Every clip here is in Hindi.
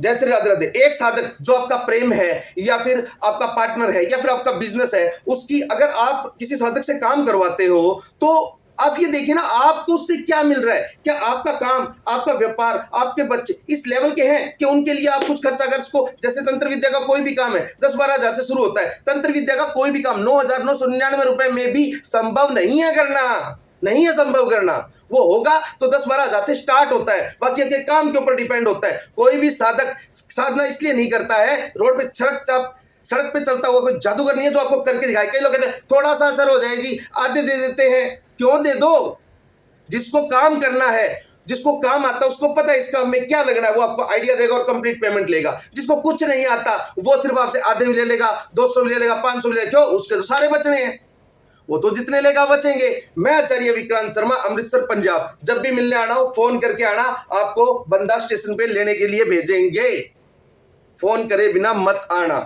जय श्री राधे राधे। एक साधक जो आपका प्रेम है या फिर आपका पार्टनर है या फिर आपका बिजनेस है, उसकी अगर आप किसी साधक से काम करवाते हो तो आप ये देखिए ना, आपको उससे क्या मिल रहा है। क्या आपका काम, आपका व्यापार, आपके बच्चे इस लेवल के हैं कि उनके लिए आप कुछ खर्चा कर सको। जैसे तंत्र विद्या का कोई भी काम है 10-12 हजार से शुरू होता है। तंत्र विद्या का कोई भी काम 9,999 रुपए में भी संभव नहीं है करना, नहीं है संभव करना। वो होगा तो 10-12 हजार से स्टार्ट होता है, बाकी आपके काम के ऊपर डिपेंड होता है। कोई भी साधक साधना इसलिए नहीं करता है, रोड पे सड़क पे चलता हुआ कोई जादूगर नहीं है जो आपको करके दिखाए। कई लोग कहते हैं थोड़ा सा असर हो जाए जी, आधे दे देते हैं। क्यों दे दो? जिसको काम करना है, जिसको काम आता है, उसको पता है इस काम में क्या लगना है, वो आपको आइडिया देगा और कंप्लीट पेमेंट लेगा। जिसको कुछ नहीं आता वो सिर्फ आपसे आधे भी ले लेगा, 200 भी ले लेगा, 500 भी ले लेगा। क्यों? उसके तो सारे बचने हैं, वो तो जितने लेगा बचेंगे। मैं आचार्य विक्रांत शर्मा, अमृतसर पंजाब। जब भी मिलने आना हो फोन करके आना, आपको बंदा स्टेशन पे लेने के लिए भेजेंगे। फोन करे बिना मत आना,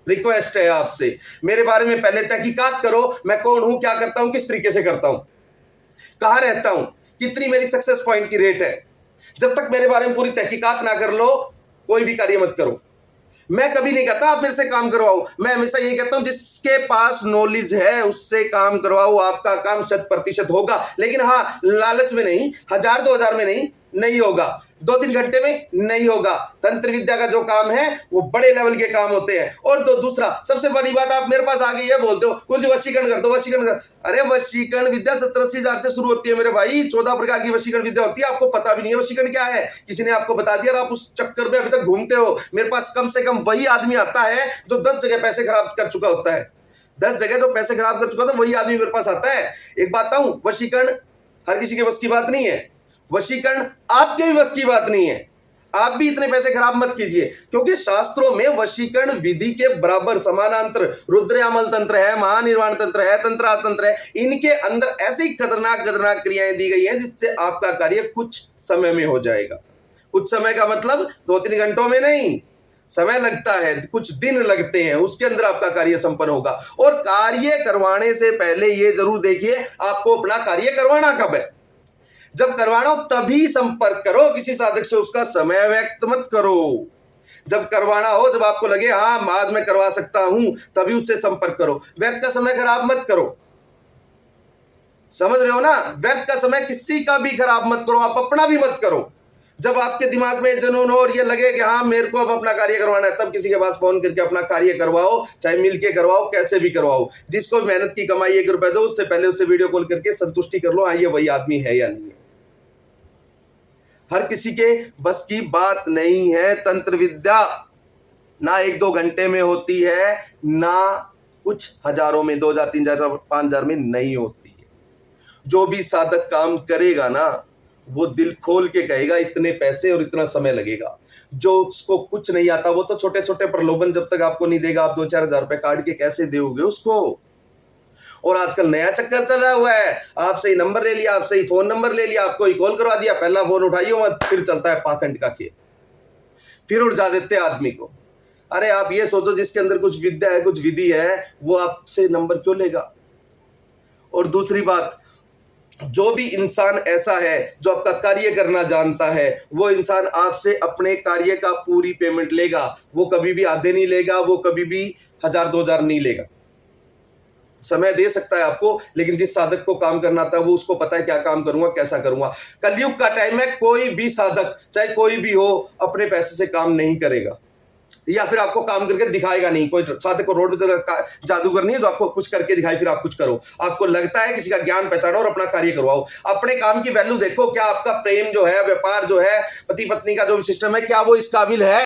रिक्वेस्ट है आपसे। मेरे बारे में पहले तहकीकात करो, मैं कौन हूं, क्या करता हूं, किस तरीके से करता हूं, कहां रहता हूं, कितनी मेरी सक्सेस पॉइंट की रेट है। जब तक मेरे बारे में पूरी तहकीकात ना कर लो, कोई भी कार्य मत करो। मैं कभी नहीं कहता आप मेरे से काम करवाओ, मैं हमेशा यही कहता हूं जिसके पास नॉलेज है उससे काम करवाओ, आपका काम 100% होगा। लेकिन हाँ, लालच में नहीं, 1000-2000 में नहीं होगा, 2-3 घंटे में नहीं होगा। तंत्र विद्या का जो काम है वो बड़े लेवल के काम होते हैं। और तो दूसरा सबसे बड़ी बात, आप मेरे पास आगे ये बोलते हो कुछ वशीकरण कर दो, वशीकरण कर। अरे वशीकरण विद्या 70-80 हजार से शुरू होती है मेरे भाई। 14 प्रकार की वशीकरण विद्या होती है, आपको पता भी नहीं है वशीकरण क्या है। किसी ने आपको बता दिया और आप उस चक्कर में अभी तक घूमते हो। मेरे पास कम से कम वही आदमी आता है जो 10 जगह पैसे खराब कर चुका होता है। 10 जगह जो पैसे खराब कर चुका था वही आदमी मेरे पास आता है। एक बात बताऊं, वशीकरण हर किसी के बस की बात नहीं है, वशीकरण आपके भी बस की बात नहीं है। आप भी इतने पैसे खराब मत कीजिए, क्योंकि शास्त्रों में वशीकरण विधि के बराबर समानांतर रुद्रयामल तंत्र है, महानिर्वाण तंत्र है, तंत्रास तंत्र है। इनके अंदर ऐसी खतरनाक क्रियाएं दी गई हैं जिससे आपका कार्य कुछ समय में हो जाएगा। कुछ समय का मतलब 2-3 घंटों में नहीं, समय लगता है, कुछ दिन लगते हैं, उसके अंदर आपका कार्य संपन्न होगा। और कार्य करवाने से पहले ये जरूर देखिए आपको अपना कार्य करवाना कब है। जब करवाना हो तभी संपर्क करो किसी साधक से, उसका समय व्यक्त मत करो। जब करवाना हो, जब आपको लगे हाँ आज मैं करवा सकता हूं, तभी उससे संपर्क करो। व्यर्थ का समय खराब मत करो, समझ रहे हो ना? व्यर्थ का समय किसी का भी खराब मत करो, आप अपना भी मत करो। जब आपके दिमाग में जुनून हो और ये लगे कि हाँ मेरे को अब अपना कार्य करवाना है, तब किसी के पास फोन करके अपना कार्य करवाओ, चाहे मिल के करवाओ, कैसे भी करवाओ। जिसको मेहनत की कमाई 1 रुपए दो, उससे पहले उससे वीडियो कॉल करके संतुष्टि कर लो, हाँ ये वही आदमी है या नहीं है। हर किसी के बस की बात नहीं है तंत्र विद्या, ना 1-2 घंटे में होती है, ना कुछ हजारों में, 2,000, 3,000, 5,000 में नहीं होती है। जो भी साधक काम करेगा ना, वो दिल खोल के कहेगा इतने पैसे और इतना समय लगेगा। जो उसको कुछ नहीं आता वो तो छोटे छोटे प्रलोभन जब तक आपको नहीं देगा, आप 2-4 हजार रुपए काट के कैसे दोगे उसको। और आजकल नया चक्कर चला हुआ है, आपसे ही नंबर ले लिया, आपसे ही फोन नंबर ले लिया, आपको ही कॉल करवा दिया, पहला फोन उठाइयो मत, फिर चलता है पाखंड का खेल, फिर उड़ देते आदमी को। अरे आप ये सोचो जिसके अंदर कुछ विद्या है, कुछ विधि है, वो आपसे नंबर क्यों लेगा? और दूसरी बात, जो भी इंसान ऐसा है जो आपका कार्य करना जानता है, वो इंसान आपसे अपने कार्य का पूरी पेमेंट लेगा। वो कभी भी आधे नहीं लेगा, वो कभी भी 1,000-2,000 नहीं लेगा। समय दे सकता है आपको, लेकिन जिस साधक को काम करना था वो उसको पता है क्या काम करूंगा, कैसा करूंगा। कलयुग का टाइम है, कोई भी साधक चाहे कोई भी हो अपने पैसे से काम नहीं करेगा, या फिर आपको काम करके दिखाएगा नहीं। कोई साधक को रोड पे जादूगर नहीं है जो आपको कुछ करके दिखाए फिर आप कुछ करो। आपको लगता है किसी का ज्ञान पहचानो और अपना कार्य करवाओ। अपने काम की वैल्यू देखो, क्या आपका प्रेम जो है, व्यापार जो है, पति पत्नी का जो सिस्टम है, क्या वो इस काबिल है?